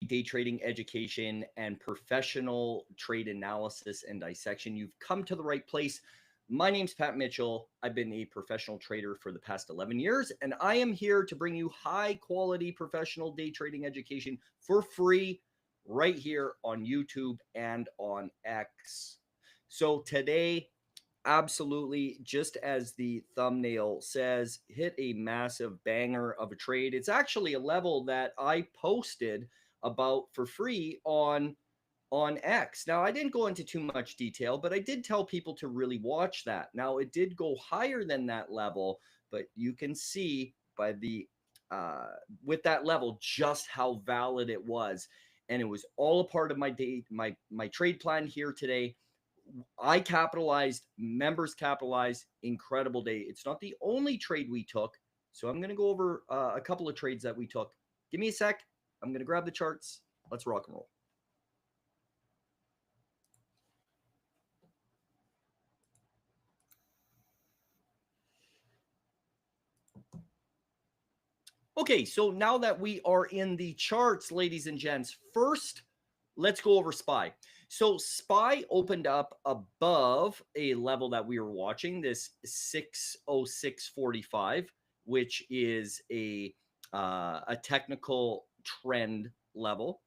day trading education and professional trade analysis and dissection, you've come to the right place. My name's Pat Mitchell. I've been a professional trader for the past 11 years, and I am here to bring you high quality professional day trading education for free right here on YouTube and on X. So today, absolutely, just as the thumbnail says, hit a massive banger of a trade. It's actually a level that I posted about for free on X. Now, I didn't go into too much detail, but I did tell people to really watch that. Now, it did go higher than that level, but you can see by the with that level just how valid it was, and it was all a part of my day, my trade plan here today. I capitalized, members capitalized, incredible day. It's not the only trade we took, so I'm going to go over a couple of trades that we took. Give me a sec. I'm going to grab the charts. Let's rock and roll. Okay, so now that we are in the charts, ladies and gents, first, let's go over SPY. So SPY opened up above a level that we were watching, this 606.45, which is a technical trend level.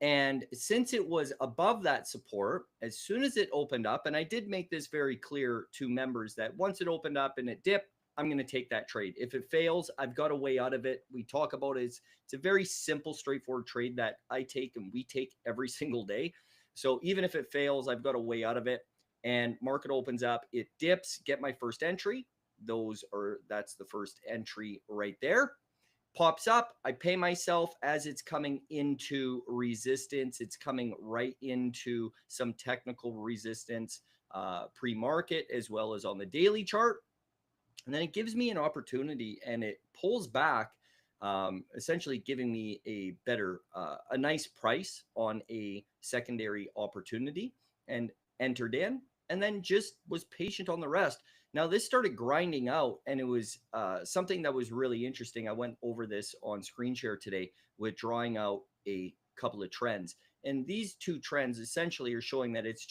And since it was above that support, as soon as it opened up, and I did make this very clear to members that once it opened up and it dipped, I'm going to take that trade. If it fails, I've got a way out of it. We talk about it. It's a very simple, straightforward trade that I take and we take every single day. So even if it fails, I've got a way out of it. And market opens up, it dips, get my first entry. That's the first entry right there. Pops up, I pay myself as it's coming into resistance. It's coming right into some technical resistance pre-market as well as on the daily chart. And then it gives me an opportunity and it pulls back, essentially giving me a better, a nice price on a secondary opportunity, and entered in, and then just was patient on the rest. Now this started grinding out, and it was something that was really interesting. I went over this on screen share today with drawing out a couple of trends. And these two trends essentially are showing that it's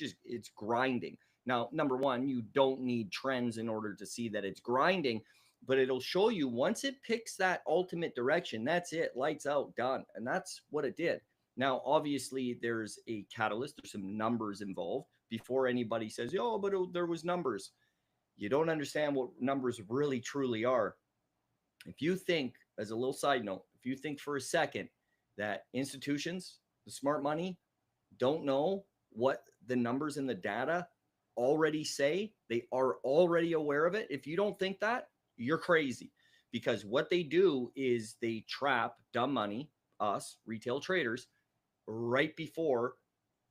grinding. Now, number one, you don't need trends in order to see that it's grinding, but it'll show you once it picks that ultimate direction, that's it, lights out, done. And that's what it did. Now, obviously, there's a catalyst. There's some numbers involved before anybody says, oh, but there was numbers. You don't understand what numbers really, truly are. If you think, as a little side note, if you think for a second that institutions, the smart money, don't know what the numbers in the data already say, they are already aware of it. If you don't think that, you're crazy, because what they do is they trap dumb money, us retail traders, right before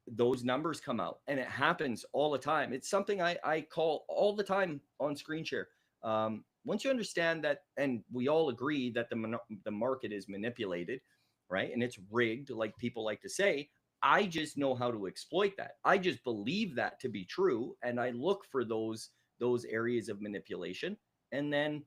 those numbers come out. And it happens all the time. It's something I call all the time on screen share. Once you understand that, and we all agree that the market is manipulated, right? And it's rigged, like people like to say, I just know how to exploit that. I just believe that to be true, and I look for those areas of manipulation, and then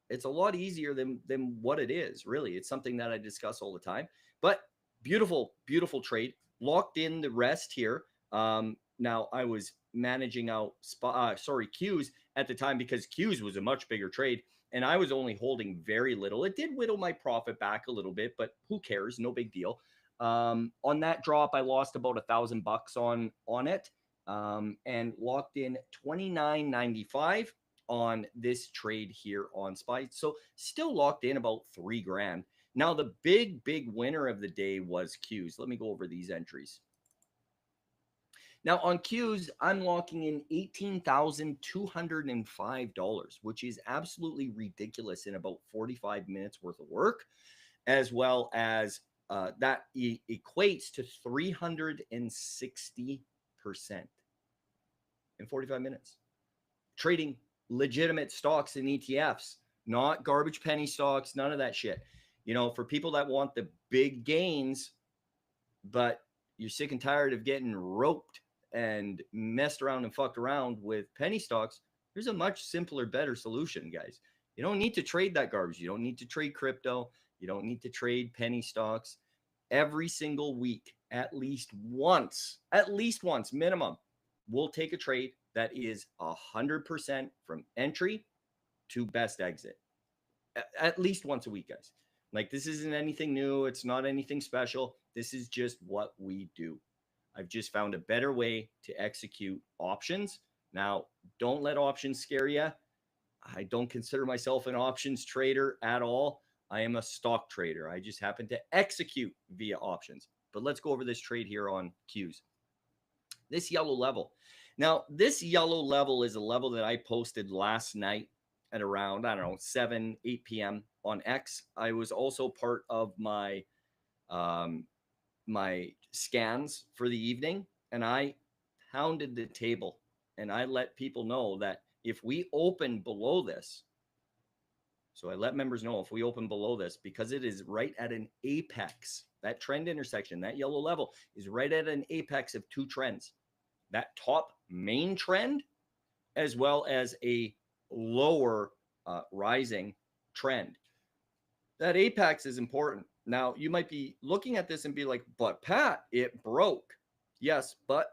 it's a lot easier than what it is. Really, it's something that I discuss all the time. But beautiful, beautiful trade. Locked in the rest here. Now I was managing out Qs at the time, because Qs was a much bigger trade, and I was only holding very little. It did whittle my profit back a little bit, but who cares? No big deal. On that drop, I lost about $1,000 on it, and locked in $29.95 on this trade here on SPY. So still locked in about $3,000. Now the big winner of the day was Qs. Let me go over these entries. Now on Qs, I'm locking in $18,205, which is absolutely ridiculous in about 45 minutes worth of work, as well as that equates to 360% in 45 minutes. Trading legitimate stocks and ETFs, not garbage penny stocks, none of that shit. You know, for people that want the big gains, but you're sick and tired of getting roped and messed around and fucked around with penny stocks, there's a much simpler, better solution, guys. You don't need to trade that garbage. You don't need to trade crypto. You don't need to trade penny stocks. every single week, at least once minimum, we'll take a trade that is 100% from entry to best exit. At least once a week, guys. Like, this isn't anything new. It's not anything special. This is just what we do. I've just found a better way to execute options. Now, don't let options scare you. I don't consider myself an options trader at all. I am a stock trader. I just happen to execute via options. But let's go over this trade here on Qs. This yellow level. Now, this yellow level is a level that I posted last night at around, I don't know, 7, 8 p.m. on X. I was also part of my my scans for the evening, and I pounded the table and I let people know that if we open below this, so I let members know if we open below this, because it is right at an apex, that trend intersection, that yellow level is right at an apex of two trends, that top main trend, as well as a lower rising trend. That apex is important. Now, you might be looking at this and be like, but Pat, it broke. Yes, but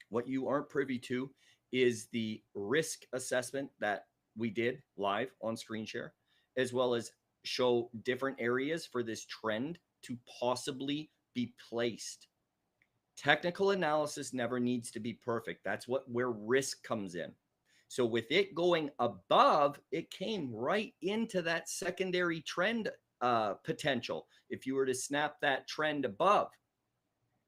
what you aren't privy to is the risk assessment that we did live on screen share, as well as show different areas for this trend to possibly be placed. Technical analysis never needs to be perfect. That's where risk comes in. So with it going above, it came right into that secondary trend potential if you were to snap that trend above.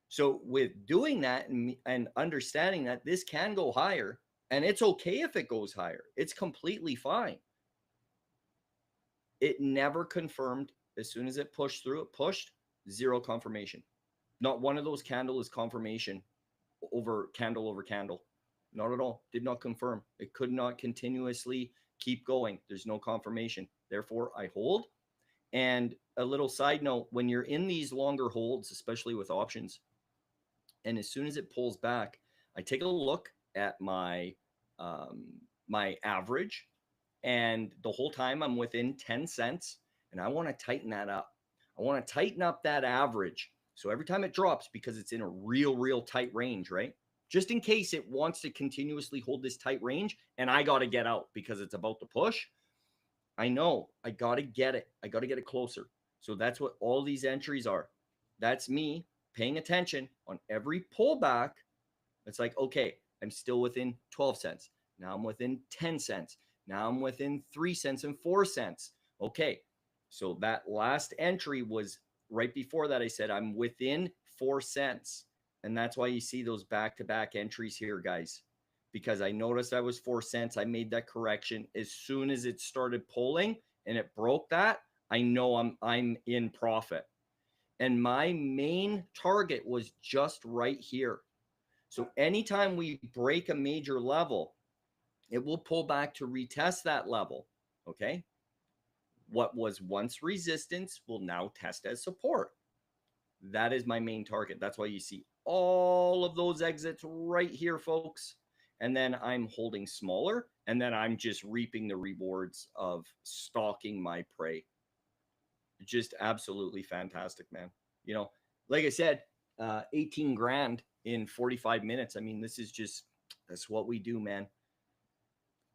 So with doing that and understanding that this can go higher, and it's okay if it goes higher, it's completely fine. It never confirmed. As soon as it pushed through, it pushed, zero confirmation. Not one of those candles is confirmation over candle over candle. Not at all. Did not confirm. It could not continuously keep going. There's no confirmation. Therefore, I hold. And a little side note, when you're in these longer holds, especially with options, and as soon as it pulls back, I take a look at my my average, and the whole time I'm within 10 cents, and I want to tighten that up. I want to tighten up that average. So every time it drops, because it's in a real tight range, right? Just in case it wants to continuously hold this tight range and I got to get out because it's about to push, I know I got to get it. I got to get it closer. So that's what all these entries are. That's me paying attention on every pullback. It's like, okay, I'm still within 12 cents. Now I'm within 10 cents. Now I'm within 3 cents and 4 cents. Okay, so that last entry was right before that. I said I'm within 4 cents. And that's why you see those back-to-back entries here, guys, because I noticed I was 4 cents. I made that correction. As soon as it started pulling and it broke that, I know I'm in profit. And my main target was just right here. So anytime we break a major level, it will pull back to retest that level, okay? What was once resistance will now test as support. That is my main target. That's why you see all of those exits right here, folks. And then I'm holding smaller, and then I'm just reaping the rewards of stalking my prey. Just absolutely fantastic, man. You know, like I said, 18 grand in 45 minutes. I mean, this is just, that's what we do, man.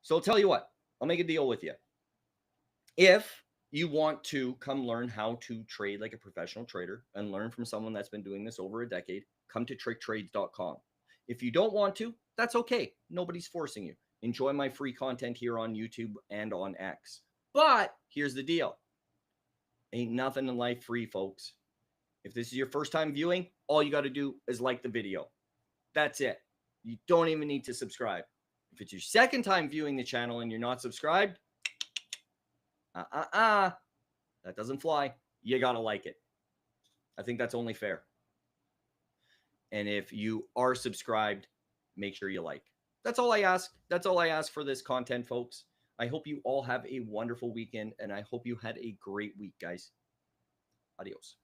So I'll tell you what, I'll make a deal with you. If you want to come learn how to trade like a professional trader and learn from someone that's been doing this over a decade, come to tricktrades.com. If you don't want to, that's okay. Nobody's forcing you. Enjoy my free content here on YouTube and on X. But here's the deal. Ain't nothing in life free, folks. If this is your first time viewing, all you got to do is like the video. That's it. You don't even need to subscribe. If it's your second time viewing the channel and you're not subscribed, that doesn't fly. You got to like it. I think that's only fair. And if you are subscribed, make sure you like. That's all I ask. That's all I ask for this content, folks. I hope you all have a wonderful weekend, and I hope you had a great week, guys. Adios.